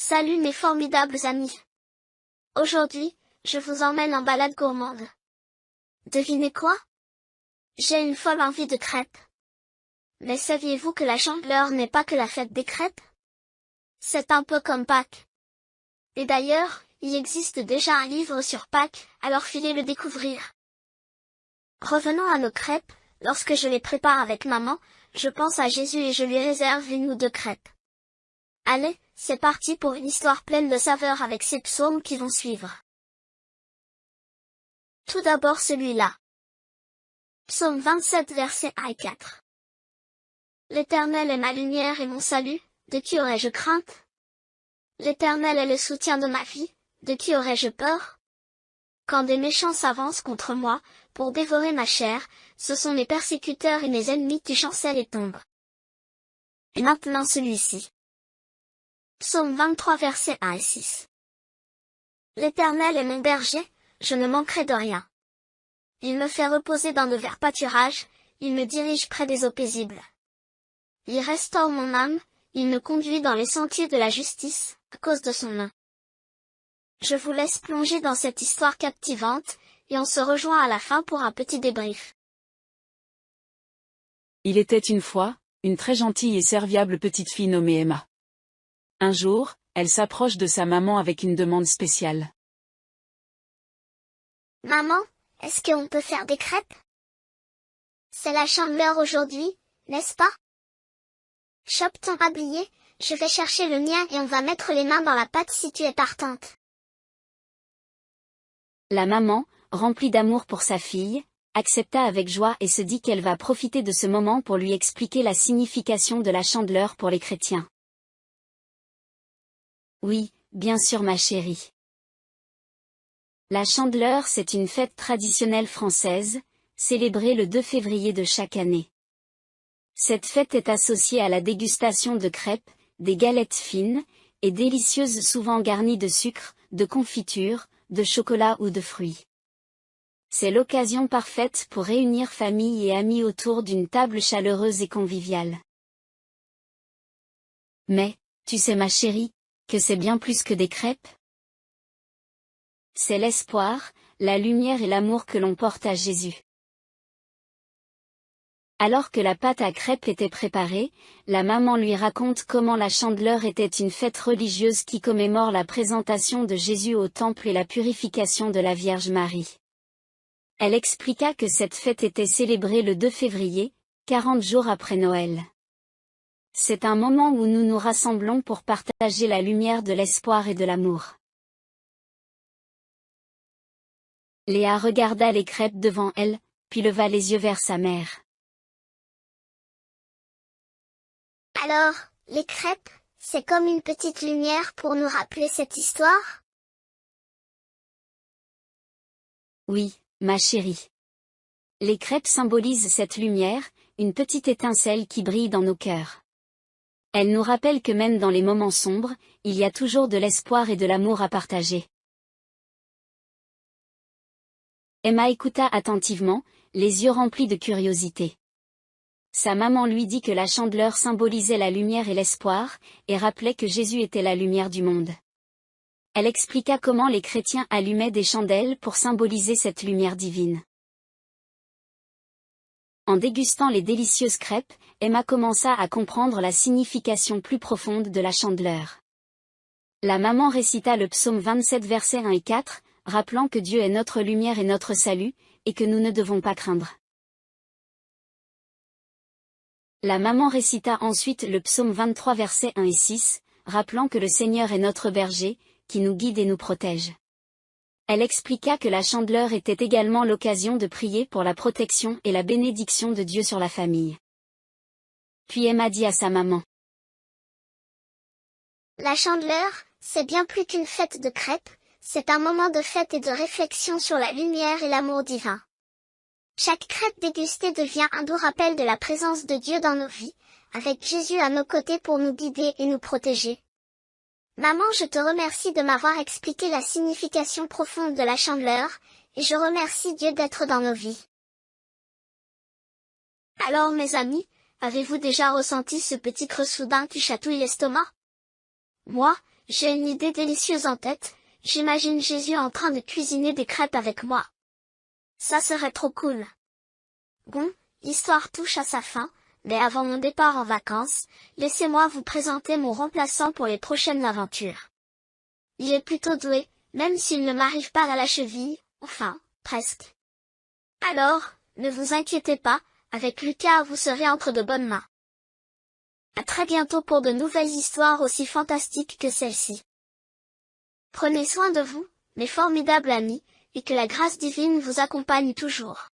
Salut mes formidables amis. Aujourd'hui, je vous emmène en balade gourmande. Devinez quoi? J'ai une folle envie de crêpes. Mais saviez-vous que la Chandeleur n'est pas que la fête des crêpes? C'est un peu comme Pâques. Et d'ailleurs, il existe déjà un livre sur Pâques, alors filez le découvrir. Revenons à nos crêpes, lorsque je les prépare avec maman, je pense à Jésus et je lui réserve une ou deux crêpes. Allez, c'est parti pour une histoire pleine de saveurs avec ces psaumes qui vont suivre. Tout d'abord celui-là. Psaume 27 versets 1 et 4. L'Éternel est ma lumière et mon salut, de qui aurais-je crainte? L'Éternel est le soutien de ma vie, de qui aurais-je peur? Quand des méchants s'avancent contre moi, pour dévorer ma chair, ce sont mes persécuteurs et mes ennemis qui chancellent et tombent. Et maintenant celui-ci. Psaume 23 versets 1 et 6. L'Éternel est mon berger, je ne manquerai de rien. Il me fait reposer dans de verts pâturages, il me dirige près des eaux paisibles. Il restaure mon âme, il me conduit dans les sentiers de la justice, à cause de son nom. Je vous laisse plonger dans cette histoire captivante, et on se rejoint à la fin pour un petit débrief. Il était une fois, une très gentille et serviable petite fille nommée Emma. Un jour, elle s'approche de sa maman avec une demande spéciale. Maman, est-ce qu'on peut faire des crêpes? C'est la Chandeleur aujourd'hui, n'est-ce pas? Chope ton tablier, je vais chercher le mien et on va mettre les mains dans la pâte si tu es partante. La maman, remplie d'amour pour sa fille, accepta avec joie et se dit qu'elle va profiter de ce moment pour lui expliquer la signification de la Chandeleur pour les chrétiens. Oui, bien sûr ma chérie. La Chandeleur c'est une fête traditionnelle française, célébrée le 2 février de chaque année. Cette fête est associée à la dégustation de crêpes, des galettes fines, et délicieuses souvent garnies de sucre, de confiture, de chocolat ou de fruits. C'est l'occasion parfaite pour réunir famille et amis autour d'une table chaleureuse et conviviale. Mais, tu sais ma chérie, que c'est bien plus que des crêpes? C'est l'espoir, la lumière et l'amour que l'on porte à Jésus. Alors que la pâte à crêpes était préparée, la maman lui raconte comment la Chandeleur était une fête religieuse qui commémore la présentation de Jésus au temple et la purification de la Vierge Marie. Elle expliqua que cette fête était célébrée le 2 février, 40 jours après Noël. C'est un moment où nous nous rassemblons pour partager la lumière de l'espoir et de l'amour. Léa regarda les crêpes devant elle, puis leva les yeux vers sa mère. Alors, les crêpes, c'est comme une petite lumière pour nous rappeler cette histoire? Oui, ma chérie. Les crêpes symbolisent cette lumière, une petite étincelle qui brille dans nos cœurs. Elles nous rappellent que même dans les moments sombres, il y a toujours de l'espoir et de l'amour à partager. Emma écouta attentivement, les yeux remplis de curiosité. Sa maman lui dit que la Chandeleur symbolisait la lumière et l'espoir, et rappelait que Jésus était la lumière du monde. Elle expliqua comment les chrétiens allumaient des chandelles pour symboliser cette lumière divine. En dégustant les délicieuses crêpes, Emma commença à comprendre la signification plus profonde de la Chandeleur. La maman récita le psaume 27 versets 1 et 4, rappelant que Dieu est notre lumière et notre salut, et que nous ne devons pas craindre. La maman récita ensuite le psaume 23 versets 1 et 6, rappelant que le Seigneur est notre berger, qui nous guide et nous protège. Elle expliqua que la Chandeleur était également l'occasion de prier pour la protection et la bénédiction de Dieu sur la famille. Puis Emma dit à sa maman. La Chandeleur, c'est bien plus qu'une fête de crêpes, c'est un moment de fête et de réflexion sur la lumière et l'amour divin. Chaque crêpe dégustée devient un doux rappel de la présence de Dieu dans nos vies, avec Jésus à nos côtés pour nous guider et nous protéger. Maman, je te remercie de m'avoir expliqué la signification profonde de la Chandeleur, et je remercie Dieu d'être dans nos vies. Alors mes amis, avez-vous déjà ressenti ce petit creux soudain qui chatouille l'estomac? Moi, j'ai une idée délicieuse en tête, j'imagine Jésus en train de cuisiner des crêpes avec moi. Ça serait trop cool. Bon, l'histoire touche à sa fin, mais avant mon départ en vacances, laissez-moi vous présenter mon remplaçant pour les prochaines aventures. Il est plutôt doué, même s'il ne m'arrive pas à la cheville, enfin, presque. Alors, ne vous inquiétez pas, avec Lucas vous serez entre de bonnes mains. À très bientôt pour de nouvelles histoires aussi fantastiques que celle-ci. Prenez soin de vous, mes formidables amis, et que la grâce divine vous accompagne toujours.